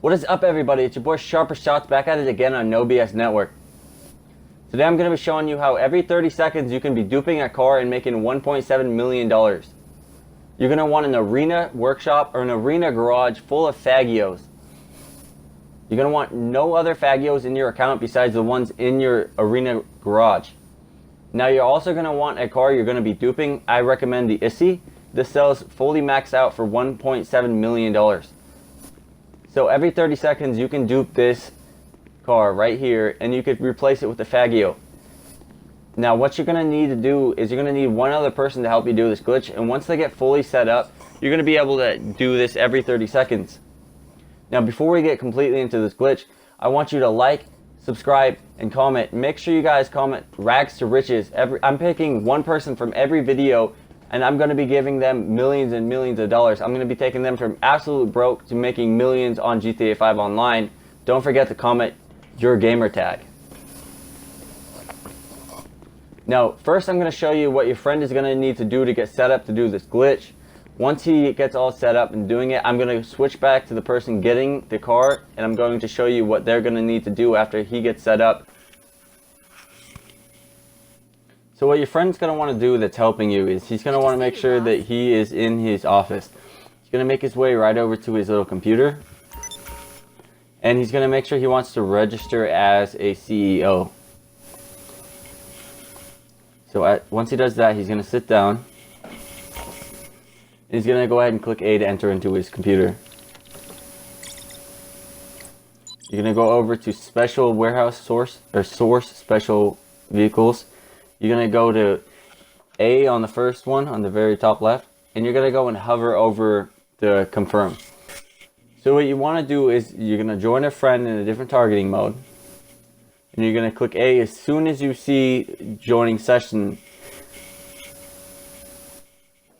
What is up, everybody? It's your boy Sharper Shots back at it again on No BS Network. Today I'm going to be showing you how every 30 seconds you can be duping a car and making $1.7 million. You're going to want an arena workshop or an arena garage full of fagios. You're going to want no other fagios in your account besides the ones in your arena garage. Now you're also going to want a car you're going to be duping. I recommend the Issy. This sells fully maxed out for $1.7 million. So every 30 seconds you can dupe this car right here and you could replace it with a fagio. Now what you're going to need to do is you're going to need one other person to help you do this glitch, and once they get fully set up you're going to be able to do this every 30 seconds. Now before we get completely into this glitch, I want you to like, subscribe, and comment. Make sure you guys comment rags to riches. I'm picking one person from every video and I'm going to be giving them millions and millions of dollars. I'm going to be taking them from absolute broke to making millions on GTA 5 Online. Don't forget to comment your gamer tag. Now, first I'm going to show you what your friend is going to need to do to get set up to do this glitch. Once he gets all set up and doing it, I'm going to switch back to the person getting the car, and I'm going to show you what they're going to need to do after he gets set up. So what your friend's going to want to do that's helping you is he's going to want to make sure that he is in his office. He's going to make his way right over to his little computer. And he's going to make sure he wants to register as a CEO. So once he does that, he's going to sit down. And he's going to go ahead and click A to enter into his computer. You're going to go over to Special Warehouse Source, or Source Special Vehicles. You're going to go to A on the first one on the very top left, and you're going to go and hover over the confirm. So what you want to do is you're going to join a friend in a different targeting mode, and you're going to click A as soon as you see joining session.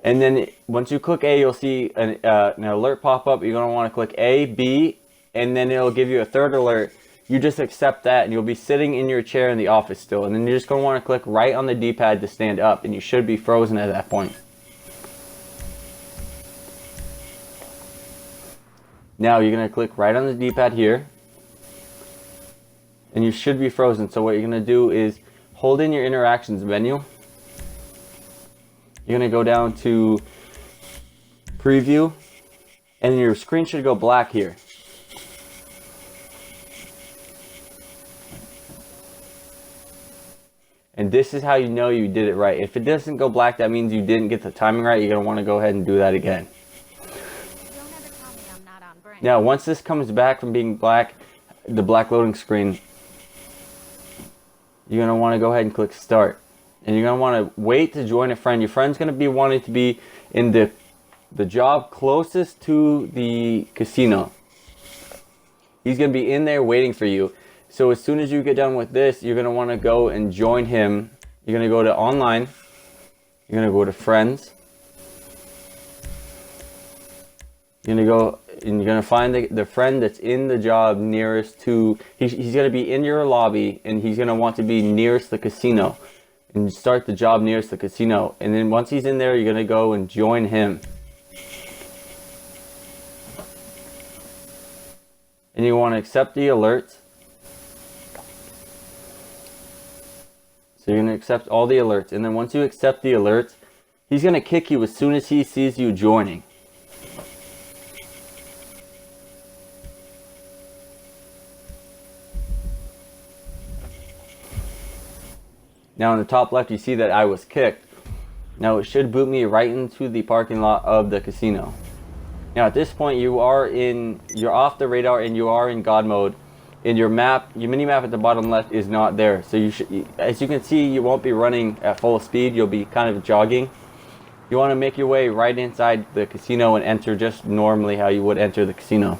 And then once you click A, you'll see an alert pop up. You're going to want to click A, B, and then it'll give you a third alert. You just accept that and you'll be sitting in your chair in the office still. And then you're just going to want to click right on the D-pad to stand up, and you should be frozen at that point. Now you're going to click right on the D-pad here, and you should be frozen. So what you're going to do is hold in your interactions menu. You're going to go down to preview, and your screen should go black here. And this is how you know you did it right. If it doesn't go black, that means you didn't get the timing right. You're going to want to go ahead and do that again. Now, once this comes back from being black, the black loading screen, you're going to want to go ahead and click start. And you're going to want to wait to join a friend. Your friend's going to be wanting to be in the job closest to the casino. He's going to be in there waiting for you. So as soon as you get done with this, you're going to want to go and join him. You're going to go to online. You're going to go to friends. You're going to go and you're going to find the friend that's in the job nearest to, he's going to be in your lobby, and he's going to want to be nearest the casino. And start the job nearest the casino. And then once he's in there, you're going to go and join him. And you want to accept the alerts. So you're going to accept all the alerts. And then once you accept the alerts, he's going to kick you as soon as he sees you joining. Now in the top left you see that I was kicked. Now it should boot me right into the parking lot of the casino. Now at this point you're off the radar and you are in God mode. In your map, your mini map at the bottom left is not there. So as you can see, you won't be running at full speed. You'll be kind of jogging. You want to make your way right inside the casino and enter just normally how you would enter the casino.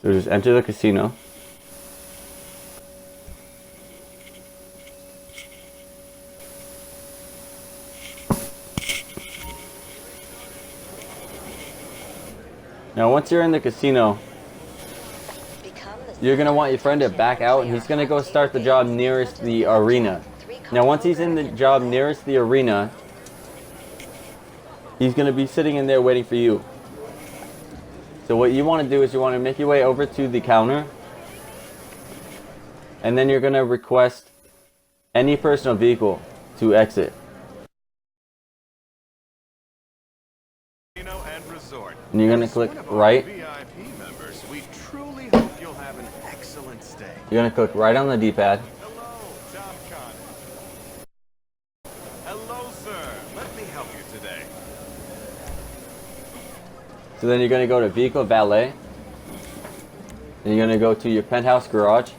So just enter the casino. Now once you're in the casino, you're going to want your friend to back out, and he's going to go start the job nearest the arena. Now once he's in the job nearest the arena, he's going to be sitting in there waiting for you. So what you want to do is you want to make your way over to the counter, and then you're going to request any personal vehicle to exit. And you're going to click right. You're going to click right on the D-pad. Hello, sir. Let me help you today. So then you're going to go to Vehicle Valet. Then you're going to go to your penthouse garage.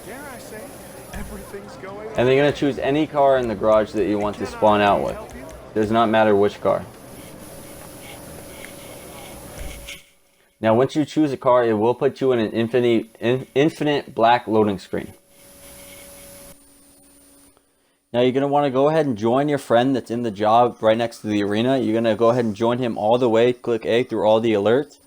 Dare I say, everything's going And then you're going to choose any car in the garage that you want to spawn out with. Does not matter which car. Now once you choose a car, it will put you in an infinite black loading screen. Now you're going to want to go ahead and join your friend that's in the job right next to the arena. You're going to go ahead and join him all the way. Click A through all the alerts.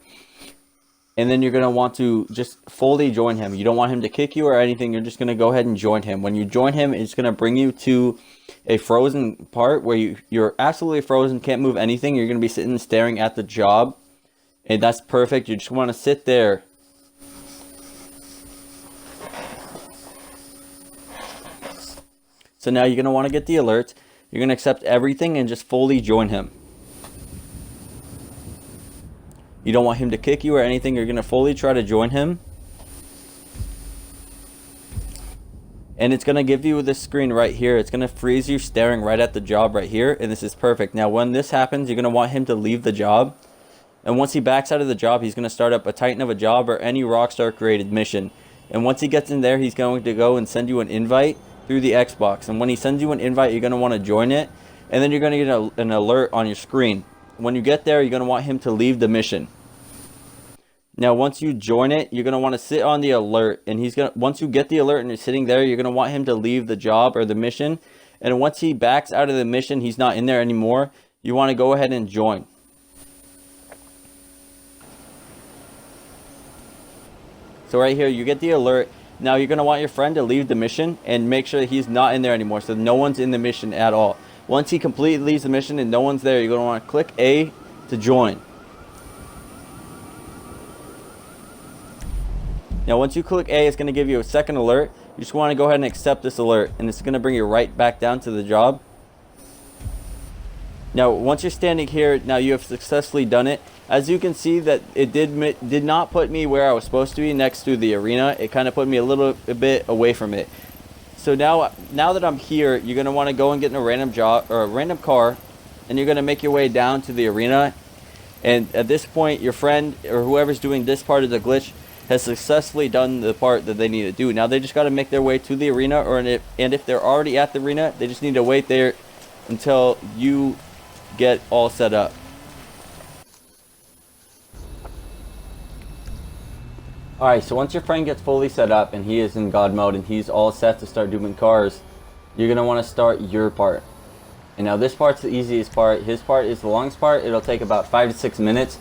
And then you're going to want to just fully join him. You don't want him to kick you or anything. You're just going to go ahead and join him. When you join him, it's going to bring you to a frozen part where you're absolutely frozen, can't move anything. You're going to be sitting staring at the job. And that's perfect. You just want to sit there. So now you're going to want to get the alerts. You're going to accept everything and just fully join him. You don't want him to kick you or anything. You're going to fully try to join him. And it's going to give you this screen right here. It's going to freeze you staring right at the job right here. And this is perfect. Now when this happens, you're going to want him to leave the job. And once he backs out of the job, he's going to start up a Titan of a job or any Rockstar created mission. And once he gets in there, he's going to go and send you an invite through the Xbox. And when he sends you an invite, you're going to want to join it. And then you're going to get an alert on your screen. When you get there, you're going to want him to leave the mission. Now, once you join it, you're going to want to sit on the alert. And once you get the alert and you're sitting there, you're going to want him to leave the job or the mission. And once he backs out of the mission, he's not in there anymore. You want to go ahead and join. So right here, you get the alert. Now you're going to want your friend to leave the mission and make sure that he's not in there anymore. So no one's in the mission at all. Once he completely leaves the mission and no one's there, you're going to want to click A to join. Now once you click A, it's going to give you a second alert. You just want to go ahead and accept this alert. And it's going to bring you right back down to the job. Now once you're standing here, now you have successfully done it. As you can see that it did not put me where I was supposed to be next to the arena. It kind of put me a bit away from it. So now that I'm here, you're going to want to go and get in a random job or a random car, and you're going to make your way down to the arena. And at this point, your friend or whoever's doing this part of the glitch has successfully done the part that they need to do. Now they just got to make their way to the arena, and if they're already at the arena, they just need to wait there until you get all set up. Alright, so once your friend gets fully set up and he is in God mode and he's all set to start doing cars, you're going to want to start your part. And now this part's the easiest part. His part is the longest part. It'll take about 5 to 6 minutes.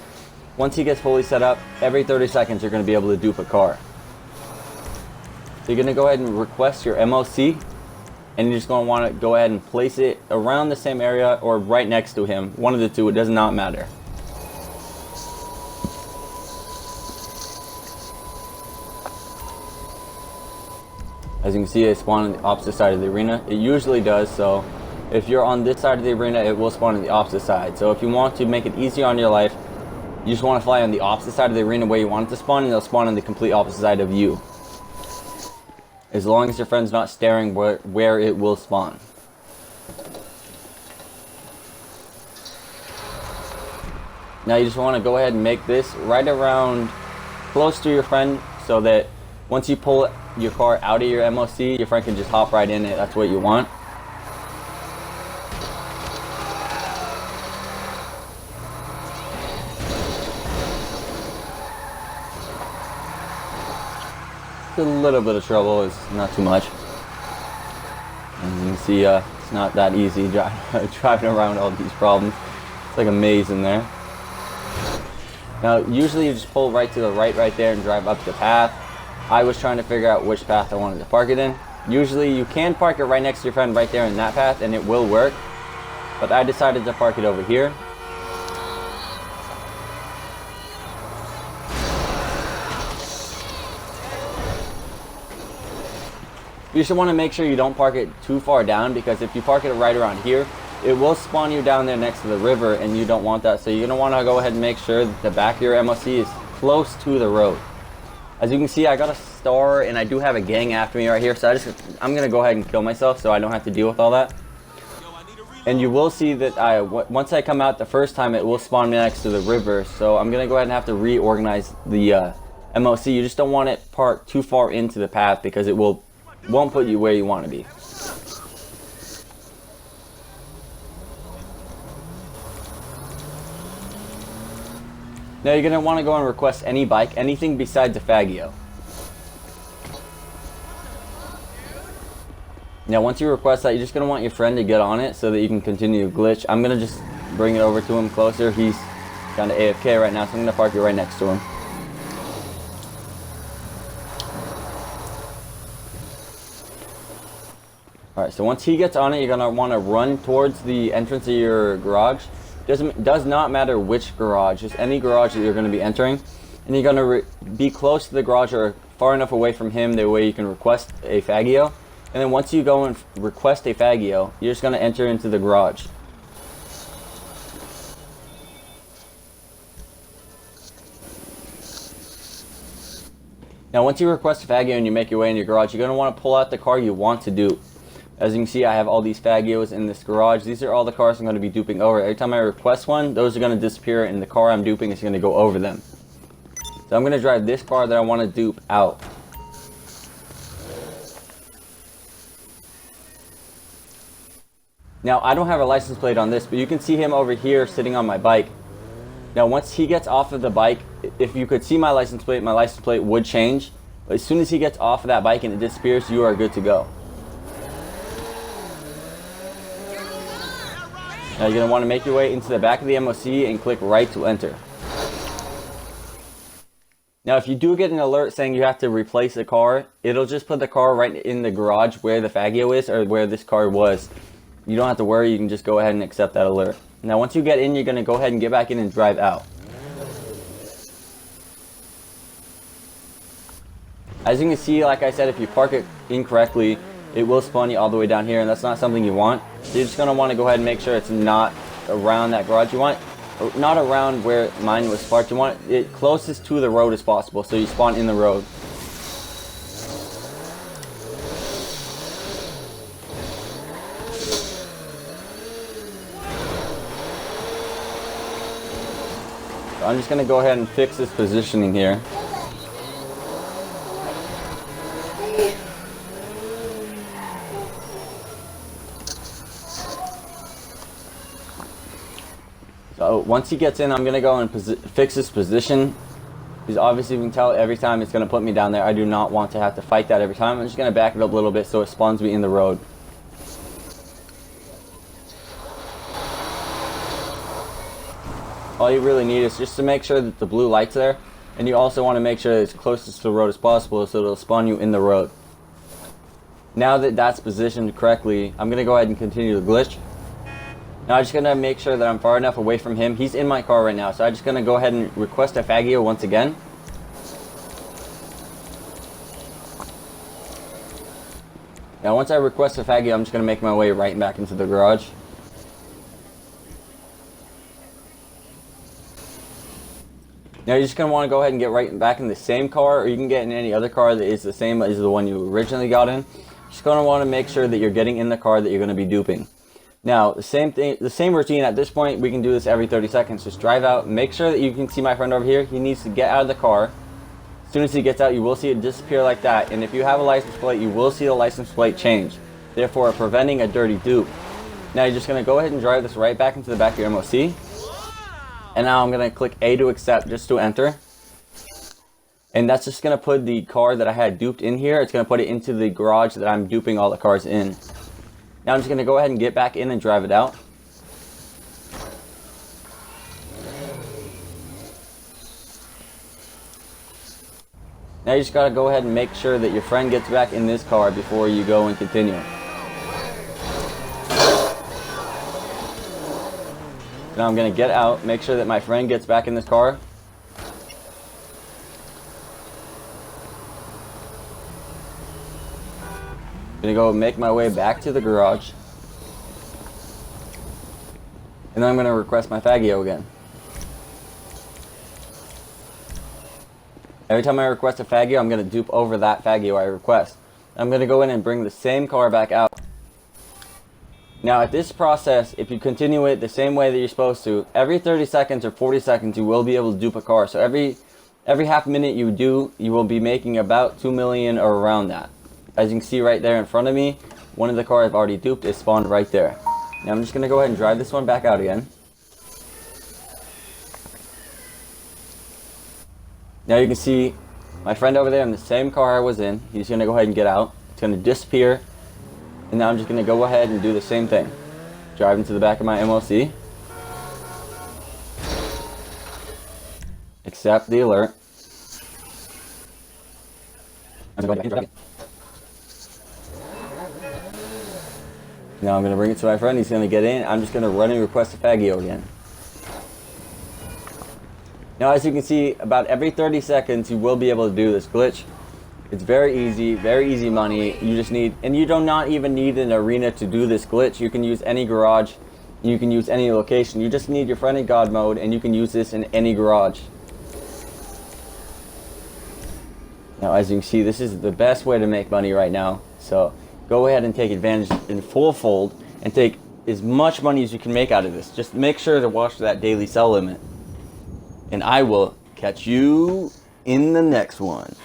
Once he gets fully set up, every 30 seconds you're going to be able to dupe a car. So you're going to go ahead and request your MOC, and you're just going to want to go ahead and place it around the same area or right next to him. One of the two, it does not matter. As you can see, it spawned on the opposite side of the arena. It usually does, so if you're on this side of the arena, it will spawn on the opposite side. So if you want to make it easier on your life, you just want to fly on the opposite side of the arena where you want it to spawn, and they'll spawn on the complete opposite side of you. As long as your friend's not staring where it will spawn. Now you just want to go ahead and make this right around close to your friend so that once you pull your car out of your MOC, your friend can just hop right in it. That's what you want. A little bit of trouble, is not too much. And you can see it's not that easy driving around all these problems. It's like a maze in there. Now, usually you just pull right to the right there and drive up the path. I was trying to figure out which path I wanted to park it in. Usually you can park it right next to your friend right there in that path and it will work. But I decided to park it over here. You just want to make sure you don't park it too far down, because if you park it right around here, it will spawn you down there next to the river, and you don't want that. So you're going to want to go ahead and make sure that the back of your MOC is close to the road. As you can see, I got a star and I do have a gang after me right here, so I'm going to go ahead and kill myself so I don't have to deal with all that. And you will see that once I come out the first time, it will spawn me next to the river, so I'm going to go ahead and have to reorganize the MOC. You just don't want it parked too far into the path, because it won't put you where you want to be. Now you're going to want to go and request any bike, anything besides a Faggio. Now once you request that, you're just going to want your friend to get on it so that you can continue to glitch. I'm going to just bring it over to him closer. He's kind of AFK right now, so I'm going to park it right next to him. Alright, so once he gets on it, you're going to want to run towards the entrance of your garage. Does not matter which garage, just any garage that you're going to be entering. And you're going to be close to the garage or far enough away from him, that way you can request a Faggio. And then once you go and request a Faggio, you're just going to enter into the garage. Now once you request a Faggio and you make your way in your garage, you're going to want to pull out the car you want to dupe. As you can see, I have all these Faggios in this garage. These are all the cars I'm going to be duping over. Every time I request one, those are going to disappear and the car I'm duping is going to go over them. So I'm going to drive this car that I want to dupe out. Now I don't have a license plate on this, but you can see him over here sitting on my bike. Now once he gets off of the bike, if you could see my license plate would change. But as soon as he gets off of that bike and it disappears, you are good to go. Now you're going to want to make your way into the back of the MOC and click right to enter. Now if you do get an alert saying you have to replace the car, it'll just put the car right in the garage where the Faggio is, or where this car was. You don't have to worry, you can just go ahead and accept that alert. Now once you get in, you're going to go ahead and get back in and drive out. As you can see, like I said, if you park it incorrectly, it will spawn you all the way down here, and that's not something you want. So you're just going to want to go ahead and make sure it's not around that garage. You want it not around where mine was parked. You want it closest to the road as possible, so you spawn in the road. So I'm just going to go ahead and fix this positioning here. So once he gets in, I'm going to go and fix his position. Because obviously you can tell every time it's going to put me down there. I do not want to have to fight that every time. I'm just going to back it up a little bit so it spawns me in the road. All you really need is just to make sure that the blue light's there. And you also want to make sure that it's closest to the road as possible so it'll spawn you in the road. Now that that's positioned correctly, I'm going to go ahead and continue the glitch. Now I'm just going to make sure that I'm far enough away from him. He's in my car right now, so I'm just going to go ahead and request a Faggio once again. Now once I request a Faggio, I'm just going to make my way right back into the garage. Now you're just going to want to go ahead and get right back in the same car, or you can get in any other car that is the same as the one you originally got in. Just going to want to make sure that you're getting in the car that you're going to be duping. Now, the same routine at this point, we can do this every 30 seconds. Just drive out, make sure that you can see my friend over here. He needs to get out of the car. As soon as he gets out, you will see it disappear like that. And if you have a license plate, you will see the license plate change, therefore preventing a dirty dupe. Now you're just going to go ahead and drive this right back into the back of your MOC. And now I'm going to click A to accept, just to enter. And that's just going to put the car that I had duped in here. It's going to put it into the garage that I'm duping all the cars in. Now I'm just going to go ahead and get back in and drive it out. Now you just gotta go ahead and make sure that your friend gets back in this car before you go and continue. Now I'm gonna get out, make sure that my friend gets back in this car. Gonna go make my way back to the garage. And then I'm gonna request my Faggio again. Every time I request a Faggio, I'm gonna dupe over that Faggio I request. I'm gonna go in and bring the same car back out. Now at this process, if you continue it the same way that you're supposed to, every 30 seconds or 40 seconds you will be able to dupe a car. So every half minute you do, you will be making about 2 million or around that. As you can see right there in front of me, one of the cars I've already duped is spawned right there. Now I'm just gonna go ahead and drive this one back out again. Now you can see my friend over there in the same car I was in. He's going to go ahead and get out. It's going to disappear. And now I'm just going to go ahead and do the same thing. Drive into the back of my MLC. Accept the alert. Now I'm going to bring it to my friend. He's going to get in. I'm just going to run and request a Faggio again. Now as you can see, about every 30 seconds you will be able to do this glitch. It's very easy money. You just need, and you do not even need an arena to do this glitch. You can use any garage, you can use any location. You just need your friend in God mode and you can use this in any garage. Now as you can see, this is the best way to make money right now. So go ahead and take advantage in full fold and take as much money as you can make out of this. Just make sure to watch that daily sell limit. And I will catch you in the next one.